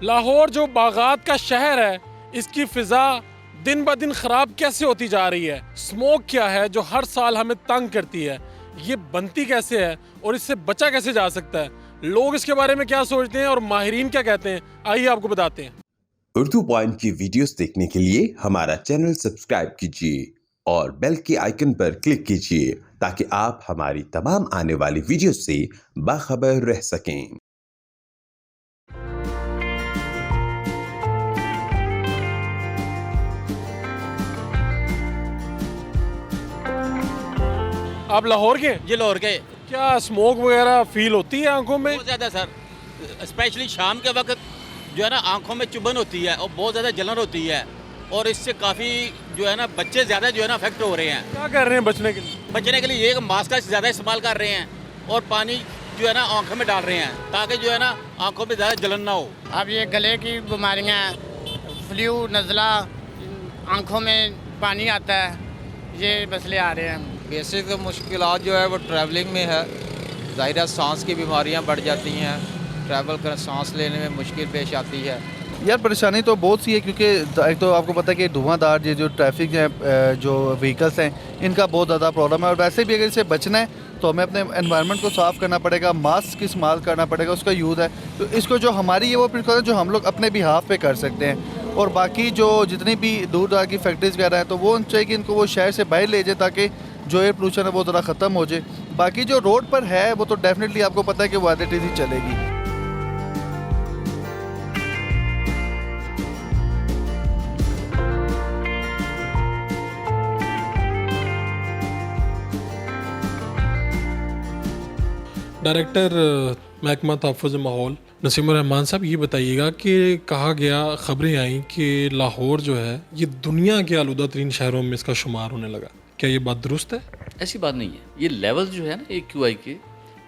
لاہور جو باغات کا شہر ہے، اس کی فضا دن بہ دن خراب کیسے ہوتی جا رہی ہے؟ سموک کیا ہے جو ہر سال ہمیں تنگ کرتی ہے؟ یہ بنتی کیسے ہے اور اس سے بچا کیسے جا سکتا ہے؟ لوگ اس کے بارے میں کیا سوچتے ہیں اور ماہرین کیا کہتے ہیں؟ آئیے آپ کو بتاتے ہیں۔ اردو پوائنٹ کی ویڈیوز دیکھنے کے لیے ہمارا چینل سبسکرائب کیجیے اور بیل کے آئیکن پر کلک کیجیے تاکہ آپ ہماری تمام آنے والی ویڈیوز سے باخبر رہ سکیں۔ آپ لاہور کے؟ جی لاہور کے۔ کیا سموک وغیرہ فیل ہوتی ہے آنکھوں میں؟ بہت زیادہ سر، اسپیشلی شام کے وقت جو ہے نا آنکھوں میں چبھن ہوتی ہے اور بہت زیادہ جلن ہوتی ہے، اور اس سے کافی جو ہے نا بچے زیادہ جو ہے نا افیکٹ ہو رہے ہیں۔ کیا کر رہے ہیں بچنے کے لیے؟ بچنے کے لیے یہ ماسک کا زیادہ استعمال کر رہے ہیں اور پانی جو ہے نا آنکھوں میں ڈال رہے ہیں تاکہ جو ہے نا آنکھوں میں زیادہ جلن نہ ہو۔ اب یہ گلے کی بیماریاں، فلو، نزلہ، آنکھوں میں پانی آتا ہے، یہ مسئلے آ رہے ہیں۔ بیسک مشکلات جو ہے وہ ٹریولنگ میں ہے، ظاہر ہے سانس کی بیماریاں بڑھ جاتی ہیں، ٹریول کر سانس لینے میں مشکل پیش آتی ہے۔ یار پریشانی تو بہت سی ہے، کیونکہ ایک تو آپ کو پتہ ہے کہ دھواں دار جو ٹریفک ہے، جو وہیکلس ہیں، ان کا بہت زیادہ پرابلم ہے، اور ویسے بھی اگر اس سے بچنا ہے تو ہمیں اپنے انوائرمنٹ کو صاف کرنا پڑے گا، ماسک استعمال کرنا پڑے گا، اس کا یوز ہے تو اس کو جو ہماری یہ وہ پریکاشن جو ہم لوگ اپنے بہاف پہ کر سکتے ہیں، اور باقی جو جتنی بھی دور دراز کی فیکٹریز وغیرہ ہیں تو وہ چاہیے کہ ان کو وہ شہر سے باہر لے جائے تاکہ جو ایئر پولوشن ہے وہ ذرا ختم ہو جائے۔ باقی جو روڈ پر ہے وہ تو ڈیفینیٹلی آپ کو پتہ ہے کہ وہ ایز اٹ از ہی چلے گی۔ ڈائریکٹر محکمہ تحفظ ماحول نسیم الرحمان صاحب، یہ بتائیے گا کہ کہا گیا، خبریں آئیں کہ لاہور جو ہے یہ دنیا کے آلودہ ترین شہروں میں اس کا شمار ہونے لگا، کیا یہ بات درست ہے؟ ایسی بات نہیں ہے، یہ لیول جو ہے نا اے کیو آئی کے،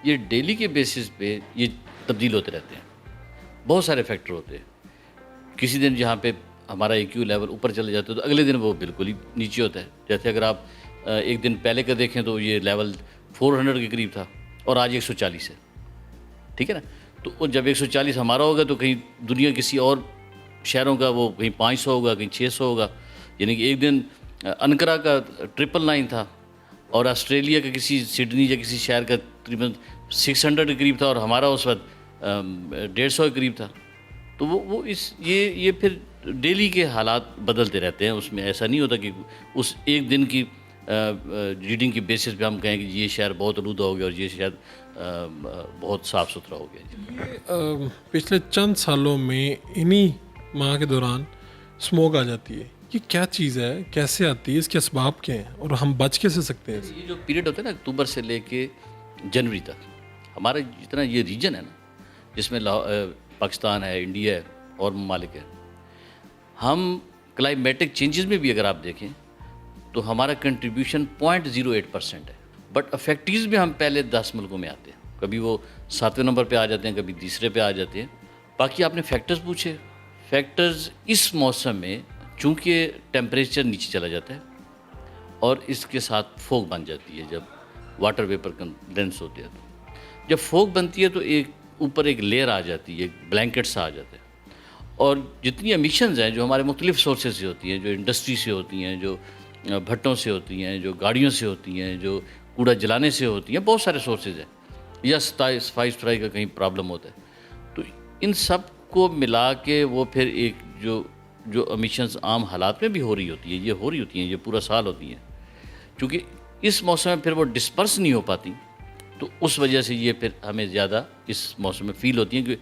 یہ ڈیلی کے بیسس پہ یہ تبدیل ہوتے رہتے ہیں، بہت سارے فیکٹر ہوتے ہیں۔ کسی دن جہاں پہ ہمارا اے کیو لیول اوپر چلے جاتا ہے تو اگلے دن وہ بالکل ہی نیچے ہوتا ہے۔ جیسے اگر آپ ایک دن پہلے کا دیکھیں تو یہ لیول 400 کے قریب تھا اور آج 140 ہے، ٹھیک ہے نا؟ تو جب 140 ہمارا ہوگا تو کہیں دنیا کسی اور شہروں کا وہ کہیں 500 ہوگا، کہیں 600 ہوگا، یعنی کہ ایک دن انقرہ کا 999 تھا اور آسٹریلیا کا کسی سڈنی یا کسی شہر کا تقریباً 600 کے قریب تھا اور ہمارا اس وقت 150 کے قریب تھا۔ تو وہ یہ پھر ڈیلی کے حالات بدلتے رہتے ہیں، اس میں ایسا نہیں ہوتا کہ اس ایک دن کی ریڈنگ کی بیسس پہ ہم کہیں کہ یہ شہر بہت آلودہ ہو گیا اور یہ شہر بہت صاف ستھرا ہو گیا۔ پچھلے چند سالوں میں انہی ماہ کے دوران سموک آ جاتی ہے، یہ کیا چیز ہے، کیسے آتی ہے، اس کے اسباب کیا ہیں اور ہم بچ کیسے سکتے ہیں؟ یہ جو پیریڈ ہوتا ہے نا اکتوبر سے لے کے جنوری تک، ہمارا جتنا یہ ریجن ہے نا جس میں پاکستان ہے، انڈیا ہے اور ممالک ہے، ہم کلائمیٹک چینجز میں بھی اگر آپ دیکھیں تو ہمارا کنٹریبیوشن 0.08% ہے، بٹ افیکٹیز میں ہم پہلے 10 ملکوں میں آتے ہیں، کبھی وہ 7ویں نمبر پہ آ جاتے ہیں، کبھی تیسرے پہ آ جاتے ہیں۔ باقی آپ نے فیکٹرز پوچھے، فیکٹرز اس موسم میں چونکہ ٹیمپریچر نیچے چلا جاتا ہے اور اس کے ساتھ فوگ بن جاتی ہے، جب واٹر ویپر کنڈینس ہوتے ہیں تو جب فوگ بنتی ہے تو ایک اوپر ایک لیئر آ جاتی ہے، ایک بلینکٹ سا آ جاتا ہے، اور جتنی امیشنز ہیں جو ہمارے مختلف سورسز سے ہوتی ہیں، جو انڈسٹری سے ہوتی ہیں، جو بھٹوں سے ہوتی ہیں، جو گاڑیوں سے ہوتی ہیں، جو کوڑا جلانے سے ہوتی ہیں، بہت سارے سورسز ہیں، یا صفائی ستھرائی کا کہیں پرابلم ہوتا ہے، تو ان سب کو ملا کے وہ پھر ایک جو امیشنز عام حالات میں بھی ہو رہی ہوتی ہیں، یہ پورا سال ہوتی ہیں، چونکہ اس موسم میں پھر وہ ڈسپرس نہیں ہو پاتی، تو اس وجہ سے یہ پھر ہمیں زیادہ اس موسم میں فیل ہوتی ہیں کہ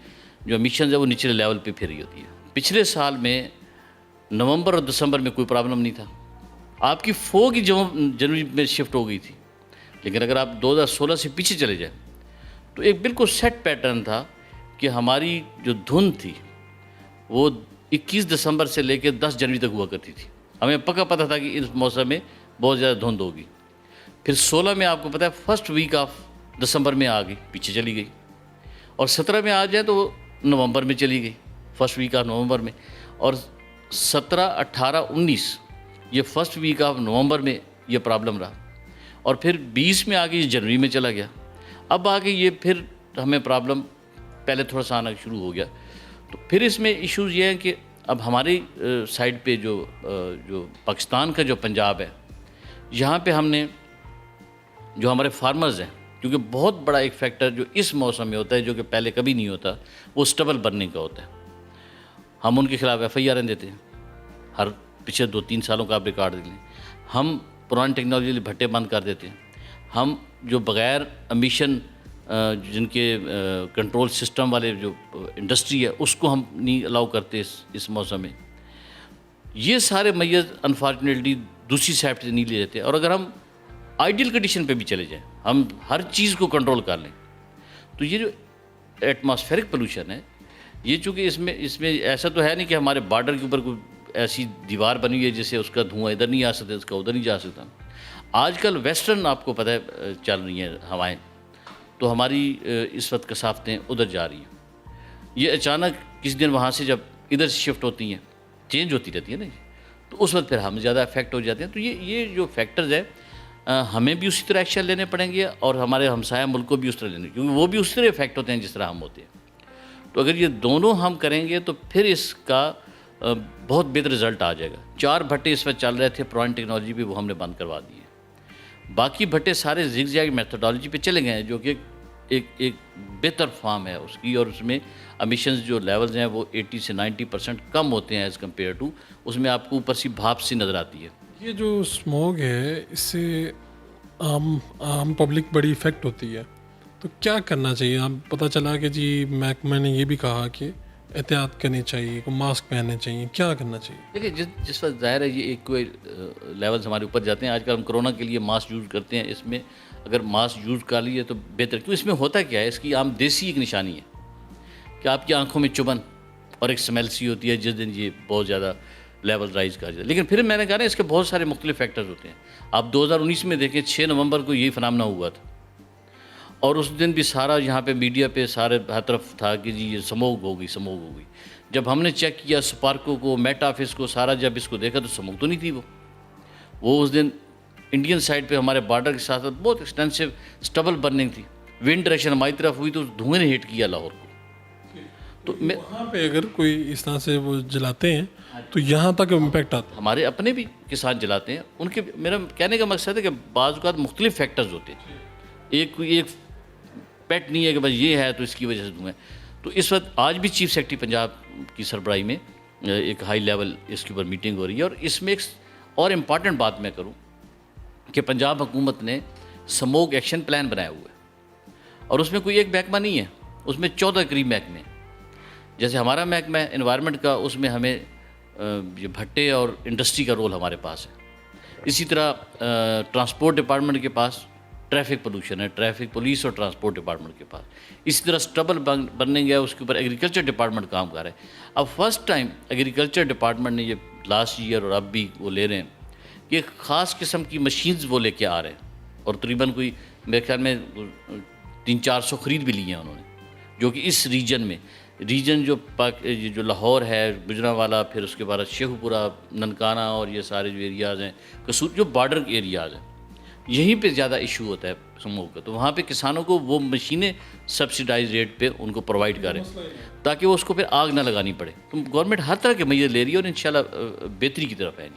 جو امیشنز ہے وہ نچلے لیول پہ پھر رہی ہوتی ہے۔ پچھلے سال میں نومبر اور دسمبر میں کوئی پرابلم نہیں تھا، آپ کی فوگ ہی جنوری میں شفٹ ہو گئی تھی، لیکن اگر آپ 2016 سے پیچھے چلے جائیں تو ایک بالکل سیٹ پیٹرن تھا کہ ہماری جو دھند تھی وہ 21 دسمبر سے لے کے 10 جنوری تک ہوا کرتی تھی، ہمیں پکا پتہ تھا کہ اس موسم میں بہت زیادہ دھند ہوگی۔ پھر 16 میں آپ کو پتہ ہے فرسٹ ویک آف دسمبر میں آ گئی، پیچھے چلی گئی، اور 17 میں آ جائے تو وہ نومبر میں چلی گئی، فرسٹ ویک آف نومبر میں، اور 17، 18، 19 یہ فرسٹ ویک آف نومبر میں یہ پرابلم رہا، اور پھر 20 میں آگے یہ جنوری میں چلا گیا، اب آگے یہ پھر ہمیں پرابلم پہلے تھوڑا سا آنا شروع ہو گیا۔ تو پھر اس میں ایشوز یہ ہیں کہ اب ہماری سائڈ پہ جو پاکستان کا جو پنجاب ہے، یہاں پہ ہم نے جو ہمارے فارمرز ہیں، کیونکہ بہت بڑا ایک فیکٹر جو اس موسم میں ہوتا ہے جو کہ پہلے کبھی نہیں ہوتا، وہ سٹبل برننگ کا ہوتا ہے. ہم ان کے خلاف ایف آئی آر دیتے ہیں، ہر پچھلے 2-3 سالوں کا آپ ریکارڈ دیں. ہم پرانی ٹیکنالوجی بھٹے بند کر دیتے ہیں. ہم جو بغیر امیشن جن کے کنٹرول سسٹم والے جو انڈسٹری ہے اس کو ہم نہیں الاؤ کرتے اس موسم میں. یہ سارے میز انفارچونیٹلی دوسری سائڈ سے نہیں لے جاتے. اور اگر ہم آئیڈیل کنڈیشن پہ بھی چلے جائیں، ہم ہر چیز کو کنٹرول کر لیں، تو یہ جو ایٹماسفیرک پولوشن ہے، یہ چونکہ اس میں ایسا تو ہے نہیں کہ ہمارے بارڈر کے اوپر کوئی ایسی دیوار بنی ہوئی ہے جس سے اس کا دھواں ادھر نہیں آ سکتا، اس کا ادھر نہیں جا سکتا. آج کل ویسٹرن آپ کو پتہ ہے چل رہی ہیں ہوائیں، تو ہماری اس وقت کثافتیں ادھر جا رہی ہیں. یہ اچانک کسی دن وہاں سے جب ادھر سے شفٹ ہوتی ہیں، چینج ہوتی رہتی ہے نا، تو اس وقت پھر ہم زیادہ افیکٹ ہو جاتے ہیں. تو یہ جو فیکٹرز ہے ہمیں بھی اسی طرح ایکشن لینے پڑیں گے اور ہمارے ہمسایہ ملک کو بھی اس طرح لینے، کیونکہ وہ بھی اسی طرح افیکٹ ہوتے ہیں جس طرح ہم ہوتے ہیں. تو اگر یہ دونوں ہم کریں گے تو پھر اس کا بہت بہتر رزلٹ آ جائے گا. 4 بھٹے اس وقت چل رہے تھے پرانی ٹیکنالوجی پہ، وہ ہم نے بند کروا دیے. باقی بھٹے سارے زگ زیگ میتھڈالوجی پہ چلے گئے ہیں، جو کہ ایک بہتر فارم ہے اس کی، اور اس میں امیشنز جو لیولز ہیں وہ 80 سے 90% کم ہوتے ہیں ایز کمپیئر ٹو، اس میں آپ کو اوپر سی بھاپ سی نظر آتی ہے. یہ جو اسموگ ہے اس سے عام پبلک بڑی افیکٹ ہوتی ہے، تو کیا کرنا چاہیے؟ آپ پتہ چلا کہ جی محکمہ نے یہ بھی کہا کہ احتیاط کرنی چاہیے، کو ماسک پہننے چاہیے، کیا کرنا چاہیے؟ دیکھیے جس وقت ظاہر ہے یہ ایک کوئی لیولز ہمارے اوپر جاتے ہیں. آج کل ہم کرونا کے لیے ماسک یوز کرتے ہیں، اس میں اگر ماسک یوز کر لیے تو بہتر. کیوں اس میں ہوتا کیا ہے، اس کی عام دیسی ایک نشانی ہے کہ آپ کی آنکھوں میں چبھن اور ایک اسمیل سی ہوتی ہے جس دن یہ بہت زیادہ لیول رائز کر جاتا ہے. لیکن پھر میں نے کہا نا اس کے بہت سارے مختلف فیکٹرز ہوتے ہیں. آپ 2019 میں دیکھیں 6 نومبر کو یہی فنامنا ہوا تھا، اور اس دن بھی سارا یہاں پہ میڈیا پہ سارے ہر طرف تھا کہ جی یہ سموگ ہو گئی. جب ہم نے چیک کیا سپارکو کو، میٹ آفس کو، سارا جب اس کو دیکھا تو سموگ تو نہیں تھی. وہ اس دن انڈین سائڈ پہ ہمارے بارڈر کے ساتھ بہت ایکسٹینسو سٹبل برننگ تھی. ونڈ ڈائریکشن ہماری طرف ہوئی تو دھوئیں نے ہٹ کیا لاہور کو. تو وہاں پہ اگر کوئی اس طرح سے وہ جلاتے ہیں تو یہاں تک امپیکٹ آتا ہے. ہمارے اپنے بھی کسان جلاتے ہیں، ان کے میرا کہنے کا مقصد ہے کہ بعض اوقات مختلف فیکٹرز ہوتے ہیں. ایک پیٹ نہیں ہے کہ بس یہ ہے تو اس کی وجہ سے دھوئیں. تو اس وقت آج بھی چیف سیکرٹری پنجاب کی سربراہی میں ایک ہائی لیول اس کے اوپر میٹنگ ہو رہی ہے. اور اس میں ایک اور امپارٹنٹ بات میں کروں کہ پنجاب حکومت نے سموگ ایکشن پلان بنایا ہوا ہے، اور اس میں کوئی ایک محکمہ نہیں ہے، اس میں 14 قریب محکمے ہیں. جیسے ہمارا محکمہ ہے انوائرمنٹ کا، اس میں ہمیں یہ بھٹے اور انڈسٹری کا رول ہمارے پاس ہے. اسی طرح ٹرانسپورٹ ڈپارٹمنٹ کے پاس ٹریفک پولوشن ہے، ٹریفک پولیس اور ٹرانسپورٹ ڈپارٹمنٹ کے پاس. اسی طرح سٹبل برننگ ہے، اس کے اوپر ایگریکلچر ڈپارٹمنٹ کام کر رہا ہے. اب فرسٹ ٹائم ایگریکلچر ڈپارٹمنٹ نے یہ لاسٹ ایئر اور اب بھی وہ لے رہے ہیں کہ ایک خاص قسم کی مشینز وہ لے کے آ رہے ہیں، اور تقریباً کوئی میرے خیال میں 300-400 خرید بھی لی ہیں انہوں نے، جو کہ اس ریجن جو لاہور ہے، گجرانوالا، پھر اس کے بعد شیخو پورہ، ننکانہ اور یہ سارے جو ایریاز ہیں، قصور جو بارڈر ایریاز ہیں، یہیں پہ زیادہ ایشو ہوتا ہے سموگ کا. تو وہاں پہ کسانوں کو وہ مشینیں سبسیڈائز ریٹ پہ ان کو پرووائڈ کریں تاکہ وہ اس کو پھر آگ نہ لگانی پڑے. تو گورنمنٹ ہر طرح کے میجر لے رہی ہے اور انشاءاللہ بہتری کی طرف ہے.